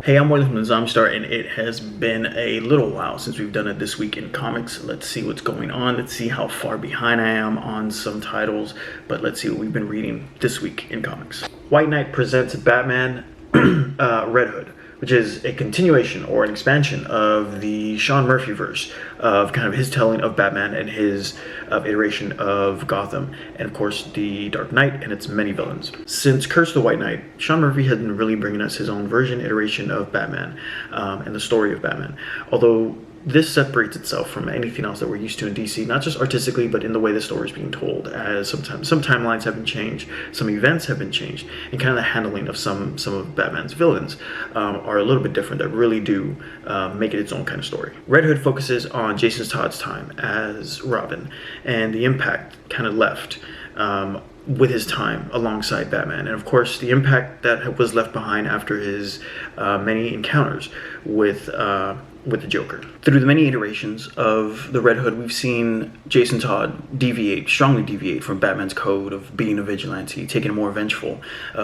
Hey, I'm William from the Zombie Star, and it has been a little while since we've done a This Week in Comics. Let's see what's going on. Let's see how far behind I am on some titles, but let's see what we've been reading this week in comics. White Knight presents Batman Red Hood, which is a continuation or an expansion of the Sean Murphy verse of kind of his telling of Batman and his iteration of Gotham, and of course the Dark Knight and its many villains. Since Curse of the White Knight, Sean Murphy has been really bringing us his own iteration of Batman and the story of Batman. Although this separates itself from anything else that we're used to in DC, not just artistically, but in the way the story is being told, as sometimes some timelines have been changed, some events have been changed, and kind of the handling of some of Batman's villains are a little bit different that really do make it its own kind of story. Red Hood focuses on Jason Todd's time as Robin and the impact kind of left with his time alongside Batman, and of course the impact that was left behind after his many encounters with the Joker. Through the many iterations of the Red Hood, we've seen Jason Todd strongly deviate from Batman's code of being a vigilante, taking a more vengeful,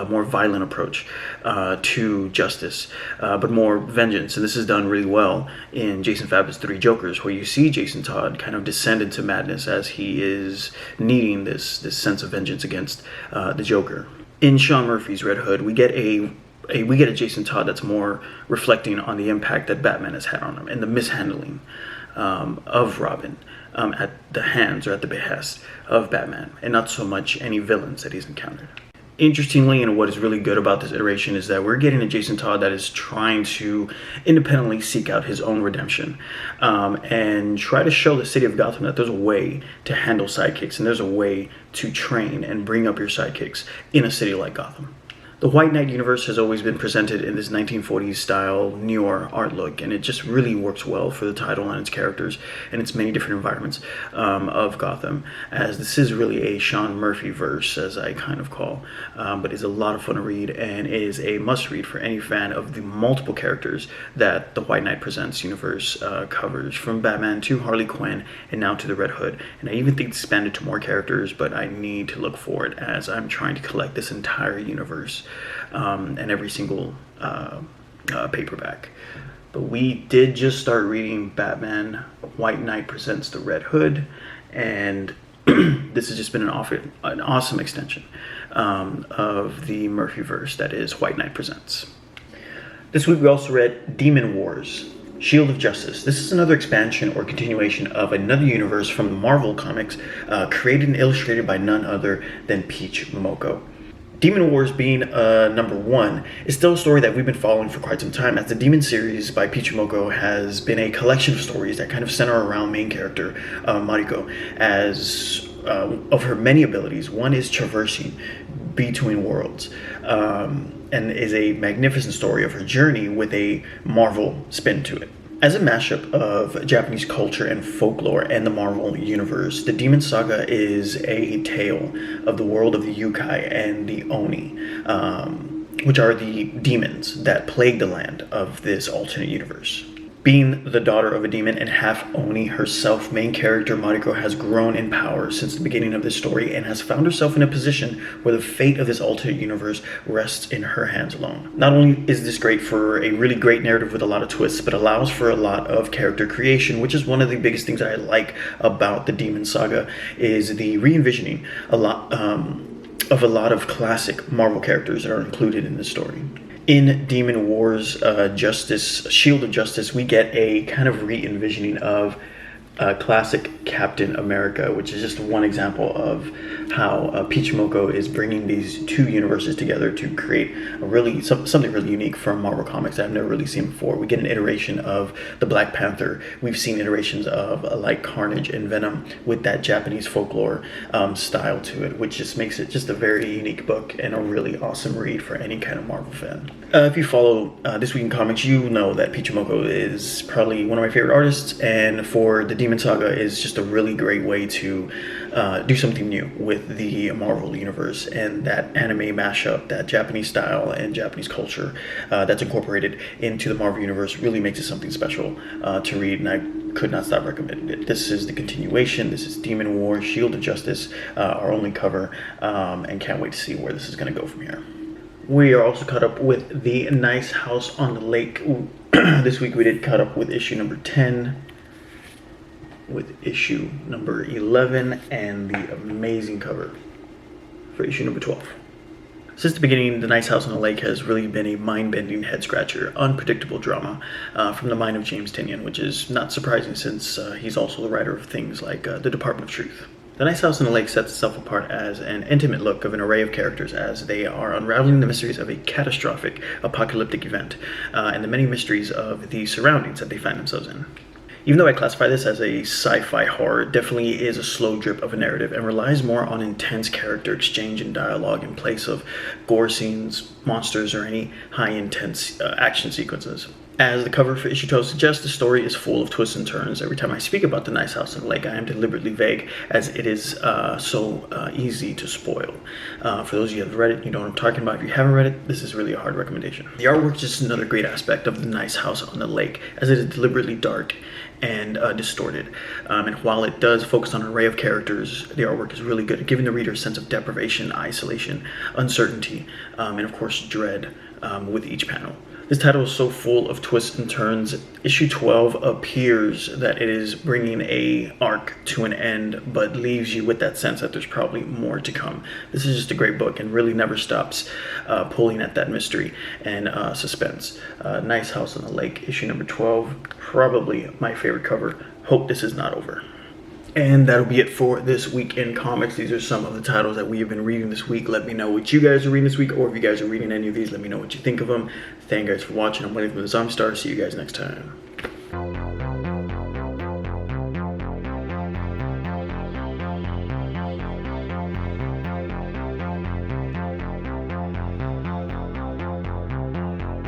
more violent approach to justice, but more vengeance. And this is done really well in Jason Fab's Three Jokers, where you see Jason Todd kind of descend into madness as he is needing this sense of vengeance against the Joker. In Sean Murphy's Red Hood, we get a Jason Todd that's more reflecting on the impact that Batman has had on him and the mishandling of Robin at the hands or at the behest of Batman, and not so much any villains that he's encountered. Interestingly, and what is really good about this iteration is that we're getting a Jason Todd that is trying to independently seek out his own redemption and try to show the city of Gotham that there's a way to handle sidekicks and there's a way to train and bring up your sidekicks in a city like Gotham. The White Knight universe has always been presented in this 1940s style noir art look, and it just really works well for the title and its characters and its many different environments of Gotham, as this is really a Sean Murphy verse, as I kind of call, but is a lot of fun to read and is a must read for any fan of the multiple characters that the White Knight Presents universe covers, from Batman to Harley Quinn and now to the Red Hood. And I even think it's expanded to more characters, but I need to look for it as I'm trying to collect this entire universe and every single paperback. But we did just start reading Batman White Knight Presents the Red Hood, and this has just been an awesome extension of the Murphyverse that is White Knight Presents. This week we also read Demon Wars, Shield of Justice. This is another expansion or continuation of another universe from the Marvel Comics, created and illustrated by none other than Peach Momoko. Demon Wars being number one is still a story that we've been following for quite some time, as the Demon series by Peach Momoko has been a collection of stories that kind of center around main character Mariko, as of her many abilities. One is traversing between worlds, and is a magnificent story of her journey with a Marvel spin to it. As a mashup of Japanese culture and folklore and the Marvel universe, the Demon Saga is a tale of the world of the yokai and the oni, which are the demons that plague the land of this alternate universe. Being the daughter of a demon and half Oni herself, main character Mariko has grown in power since the beginning of this story and has found herself in a position where the fate of this alternate universe rests in her hands alone. Not only is this great for a really great narrative with a lot of twists, but allows for a lot of character creation, which is one of the biggest things that I like about the Demon Saga, is the re-envisioning of a lot of classic Marvel characters that are included in this story. In Demon Wars Shield of Justice, we get a kind of re-envisioning of classic Captain America, which is just one example of how Peach Momoko is bringing these two universes together to create something really unique from Marvel Comics that I've never really seen before. We get an iteration of the Black Panther. We've seen iterations of like Carnage and Venom with that Japanese folklore style to it, which just makes it just a very unique book and a really awesome read for any kind of Marvel fan. If you follow This Week in Comics, you know that Peach Momoko is probably one of my favorite artists, and for the Demon Saga is just a really great way to do something new with the Marvel universe and that anime mashup, that Japanese style and Japanese culture that's incorporated into the Marvel universe really makes it something special to read, and I could not stop recommending it. This is the continuation. This is Demon War, Shield of Justice, our only cover, and can't wait to see where this is going to go from here. We are also caught up with The Nice House on the Lake. This week we did caught up with issue number 10, with issue number 11, and the amazing cover for issue number 12. Since the beginning, The Nice House on the Lake has really been a mind-bending, head-scratcher, unpredictable drama from the mind of James Tynion, which is not surprising since he's also the writer of things like The Department of Truth. The Nice House on the Lake sets itself apart as an intimate look of an array of characters as they are unraveling the mysteries of a catastrophic apocalyptic event and the many mysteries of the surroundings that they find themselves in. Even though I classify this as a sci-fi horror, it definitely is a slow drip of a narrative and relies more on intense character exchange and dialogue in place of gore scenes, monsters, or any high-intense action sequences. As the cover for issue 12 suggests, the story is full of twists and turns. Every time I speak about The Nice House on the Lake, I am deliberately vague, as it is so easy to spoil. For those of you who have read it, you know what I'm talking about. If you haven't read it, this is really a hard recommendation. The artwork is just another great aspect of The Nice House on the Lake, as it is deliberately dark and distorted. And while it does focus on an array of characters, the artwork is really good at giving the reader a sense of deprivation, isolation, uncertainty, and of course dread with each panel. This title is so full of twists and turns. Issue 12 appears that it is bringing a arc to an end, but leaves you with that sense that there's probably more to come. This is just a great book and really never stops pulling at that mystery and suspense. Nice House on the Lake, issue number 12, probably my favorite cover. Hope this is not over. And that'll be it for this week in comics. These are some of the titles that we have been reading this week. Let me know what you guys are reading this week, or if you guys are reading any of these, let me know what you think of them. Thank you guys for watching. I'm William from the Zombie Star. See you guys next time.